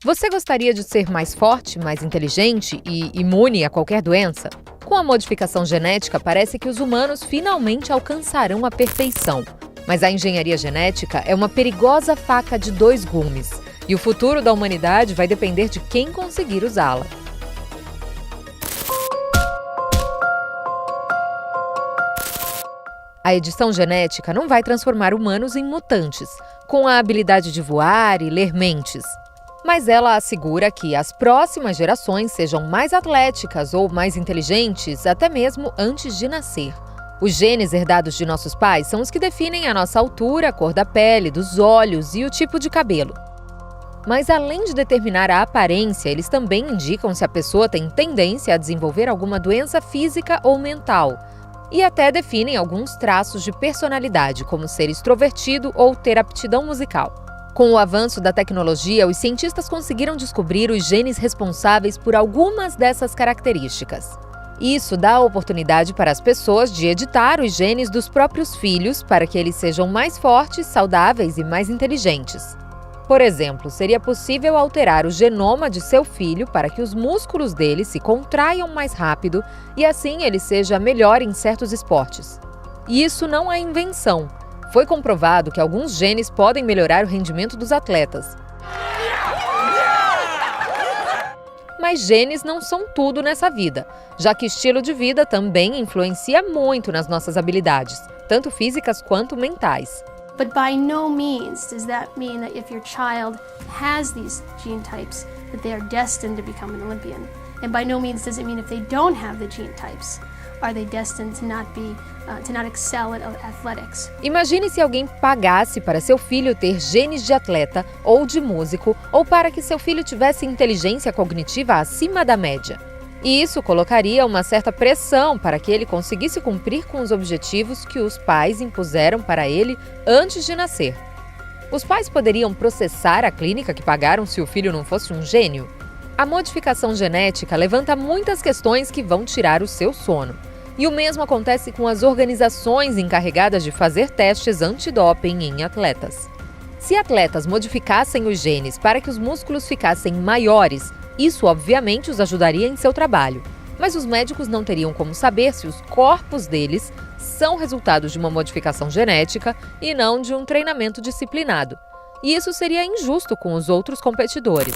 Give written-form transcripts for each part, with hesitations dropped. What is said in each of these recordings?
Você gostaria de ser mais forte, mais inteligente e imune a qualquer doença? Com a modificação genética, parece que os humanos finalmente alcançarão a perfeição. Mas a engenharia genética é uma perigosa faca de dois gumes, e o futuro da humanidade vai depender de quem conseguir usá-la. A edição genética não vai transformar humanos em mutantes, com a habilidade de voar e ler mentes. Mas ela assegura que as próximas gerações sejam mais atléticas ou mais inteligentes, até mesmo antes de nascer. Os genes herdados de nossos pais são os que definem a nossa altura, a cor da pele, dos olhos e o tipo de cabelo. Mas além de determinar a aparência, eles também indicam se a pessoa tem tendência a desenvolver alguma doença física ou mental. E até definem alguns traços de personalidade, como ser extrovertido ou ter aptidão musical. Com o avanço da tecnologia, os cientistas conseguiram descobrir os genes responsáveis por algumas dessas características. Isso dá a oportunidade para as pessoas de editar os genes dos próprios filhos para que eles sejam mais fortes, saudáveis e mais inteligentes. Por exemplo, seria possível alterar o genoma de seu filho para que os músculos dele se contraiam mais rápido e assim ele seja melhor em certos esportes. E isso não é invenção. Foi comprovado que alguns genes podem melhorar o rendimento dos atletas. Mas genes não são tudo nessa vida, já que estilo de vida também influencia muito nas nossas habilidades, tanto físicas quanto mentais. But by no means does that mean that if your child has these gene types, that they are destined to become an Olympian. And by no means does it mean if they don't have the gene types, are they destined to not excel at athletics. Imagine se alguém pagasse para seu filho ter genes de atleta ou de músico, ou para que seu filho tivesse inteligência cognitiva acima da média. E isso colocaria uma certa pressão para que ele conseguisse cumprir com os objetivos que os pais impuseram para ele antes de nascer. Os pais poderiam processar a clínica que pagaram se o filho não fosse um gênio? A modificação genética levanta muitas questões que vão tirar o seu sono. E o mesmo acontece com as organizações encarregadas de fazer testes antidoping em atletas. Se atletas modificassem os genes para que os músculos ficassem maiores, isso obviamente os ajudaria em seu trabalho. Mas os médicos não teriam como saber se os corpos deles são resultado de uma modificação genética e não de um treinamento disciplinado. E isso seria injusto com os outros competidores.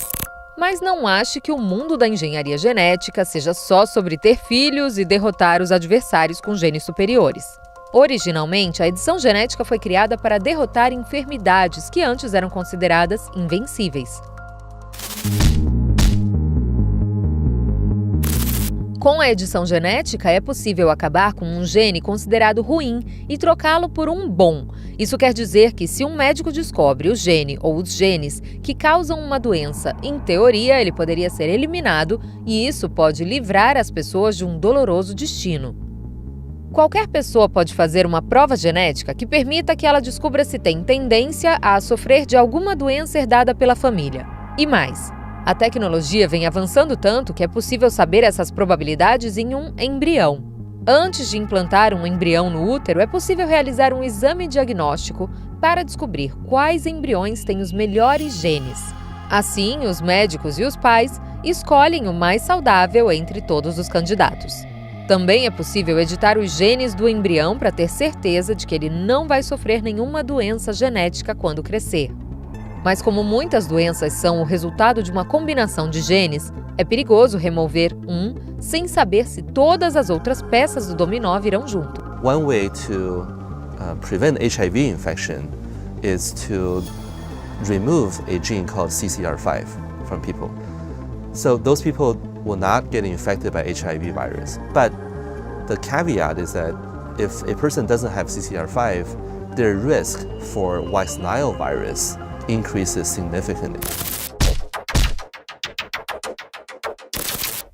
Mas não ache que o mundo da engenharia genética seja só sobre ter filhos e derrotar os adversários com genes superiores. Originalmente, a edição genética foi criada para derrotar enfermidades que antes eram consideradas invencíveis. Com a edição genética, é possível acabar com um gene considerado ruim e trocá-lo por um bom. Isso quer dizer que se um médico descobre o gene ou os genes que causam uma doença, em teoria ele poderia ser eliminado e isso pode livrar as pessoas de um doloroso destino. Qualquer pessoa pode fazer uma prova genética que permita que ela descubra se tem tendência a sofrer de alguma doença herdada pela família. E mais, a tecnologia vem avançando tanto que é possível saber essas probabilidades em um embrião. Antes de implantar um embrião no útero, é possível realizar um exame diagnóstico para descobrir quais embriões têm os melhores genes. Assim, os médicos e os pais escolhem o mais saudável entre todos os candidatos. Também é possível editar os genes do embrião para ter certeza de que ele não vai sofrer nenhuma doença genética quando crescer. Mas como muitas doenças são o resultado de uma combinação de genes, é perigoso remover um sem saber se todas as outras peças do dominó virão junto. One way to prevent HIV infection is to remove a gene called CCR5 from people. So those people will not get infected by HIV virus. But the caveat is that if a person doesn't have CCR5, their risk for West Nile virus increases significantly.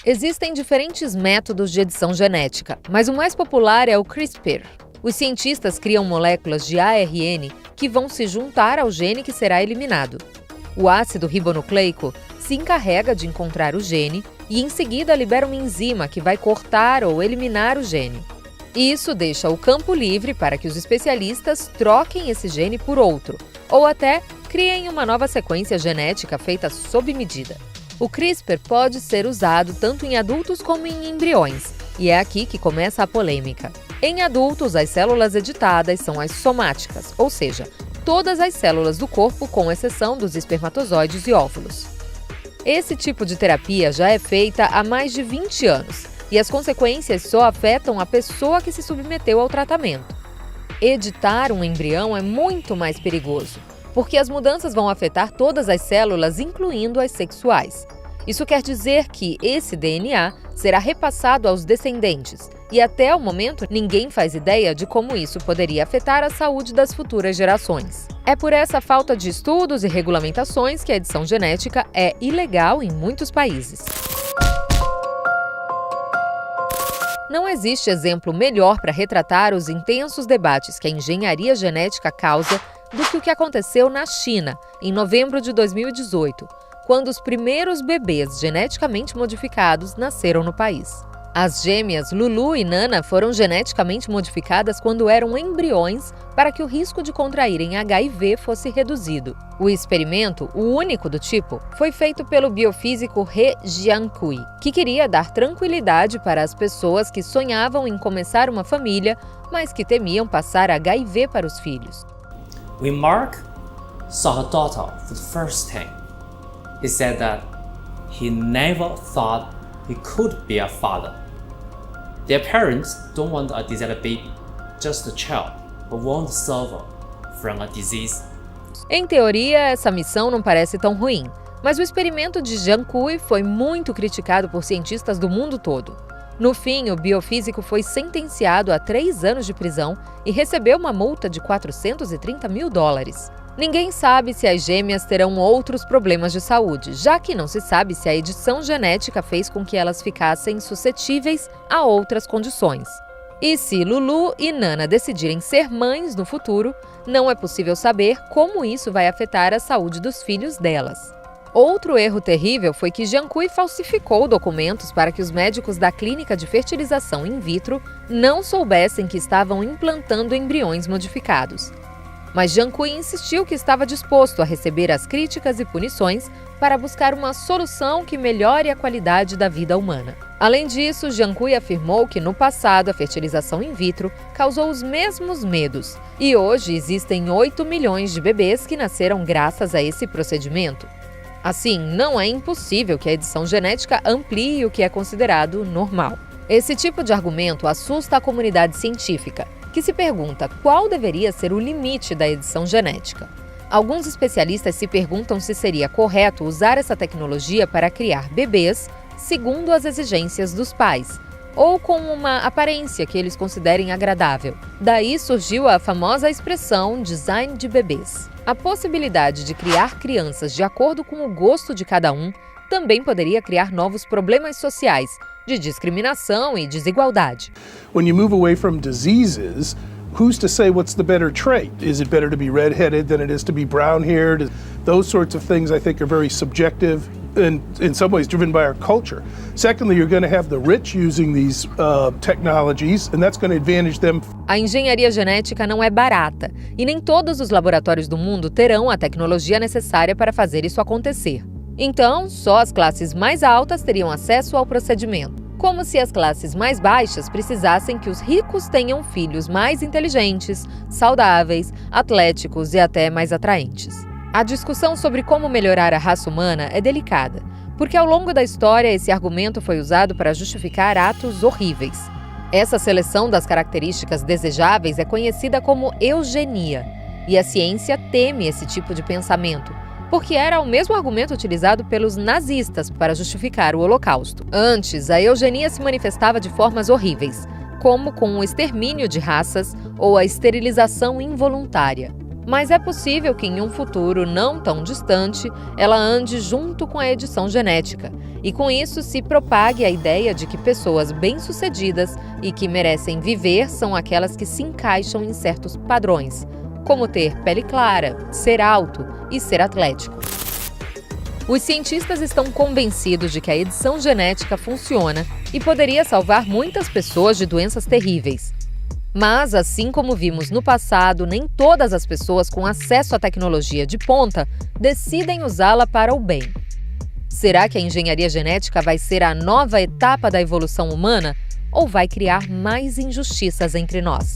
Existem diferentes métodos de edição genética, mas o mais popular é o CRISPR. Os cientistas criam moléculas de ARN que vão se juntar ao gene que será eliminado. O ácido ribonucleico se encarrega de encontrar o gene e, em seguida, libera uma enzima que vai cortar ou eliminar o gene. Isso deixa o campo livre para que os especialistas troquem esse gene por outro, ou até criem uma nova sequência genética feita sob medida. O CRISPR pode ser usado tanto em adultos como em embriões, e é aqui que começa a polêmica. Em adultos, as células editadas são as somáticas, ou seja, todas as células do corpo, com exceção dos espermatozoides e óvulos. Esse tipo de terapia já é feita há mais de 20 anos, e as consequências só afetam a pessoa que se submeteu ao tratamento. Editar um embrião é muito mais perigoso, porque as mudanças vão afetar todas as células, incluindo as sexuais. Isso quer dizer que esse DNA será repassado aos descendentes, e até o momento ninguém faz ideia de como isso poderia afetar a saúde das futuras gerações. É por essa falta de estudos e regulamentações que a edição genética é ilegal em muitos países. Não existe exemplo melhor para retratar os intensos debates que a engenharia genética causa do que o que aconteceu na China, em novembro de 2018, quando os primeiros bebês geneticamente modificados nasceram no país. As gêmeas Lulu e Nana foram geneticamente modificadas quando eram embriões para que o risco de contraírem HIV fosse reduzido. O experimento, o único do tipo, foi feito pelo biofísico He Jiankui, que queria dar tranquilidade para as pessoas que sonhavam em começar uma família, mas que temiam passar HIV para os filhos. When Mark saw her daughter for the first time, he said that he never thought he could be a father. Their parents don't want a disabled baby, just a child who won't suffer from a disease. Em teoria, essa missão não parece tão ruim, mas o experimento de Jiankui foi muito criticado por cientistas do mundo todo. No fim, o biofísico foi sentenciado a 3 anos de prisão e recebeu uma multa de $430 mil. Ninguém sabe se as gêmeas terão outros problemas de saúde, já que não se sabe se a edição genética fez com que elas ficassem suscetíveis a outras condições. E se Lulu e Nana decidirem ser mães no futuro, não é possível saber como isso vai afetar a saúde dos filhos delas. Outro erro terrível foi que Jiankui falsificou documentos para que os médicos da clínica de fertilização in vitro não soubessem que estavam implantando embriões modificados. Mas Jiankui insistiu que estava disposto a receber as críticas e punições para buscar uma solução que melhore a qualidade da vida humana. Além disso, Jiankui afirmou que no passado a fertilização in vitro causou os mesmos medos e hoje existem 8 milhões de bebês que nasceram graças a esse procedimento. Assim, não é impossível que a edição genética amplie o que é considerado normal. Esse tipo de argumento assusta a comunidade científica, que se pergunta qual deveria ser o limite da edição genética. Alguns especialistas se perguntam se seria correto usar essa tecnologia para criar bebês segundo as exigências dos pais, ou com uma aparência que eles considerem agradável. Daí surgiu a famosa expressão design de bebês. A possibilidade de criar crianças de acordo com o gosto de cada um também poderia criar novos problemas sociais, de discriminação e desigualdade. When you move away from diseases, who's to say what's the better trait? Is it better to be red-headed than it is to be brown-haired? Those sorts of things I think are very subjective and in some ways driven by our culture. Secondly, you're going to have the rich using these technologies and that's going to advantage them. A engenharia genética não é barata e nem todos os laboratórios do mundo terão a tecnologia necessária para fazer isso acontecer. Então, só as classes mais altas teriam acesso ao procedimento. Como se as classes mais baixas precisassem que os ricos tenham filhos mais inteligentes, saudáveis, atléticos e até mais atraentes. A discussão sobre como melhorar a raça humana é delicada, porque ao longo da história esse argumento foi usado para justificar atos horríveis. Essa seleção das características desejáveis é conhecida como eugenia, e a ciência teme esse tipo de pensamento, porque era o mesmo argumento utilizado pelos nazistas para justificar o Holocausto. Antes, a eugenia se manifestava de formas horríveis, como com o extermínio de raças ou a esterilização involuntária. Mas é possível que em um futuro não tão distante, ela ande junto com a edição genética, e com isso se propague a ideia de que pessoas bem-sucedidas e que merecem viver são aquelas que se encaixam em certos padrões, como ter pele clara, ser alto e ser atlético. Os cientistas estão convencidos de que a edição genética funciona e poderia salvar muitas pessoas de doenças terríveis. Mas, assim como vimos no passado, nem todas as pessoas com acesso à tecnologia de ponta decidem usá-la para o bem. Será que a engenharia genética vai ser a nova etapa da evolução humana ou vai criar mais injustiças entre nós?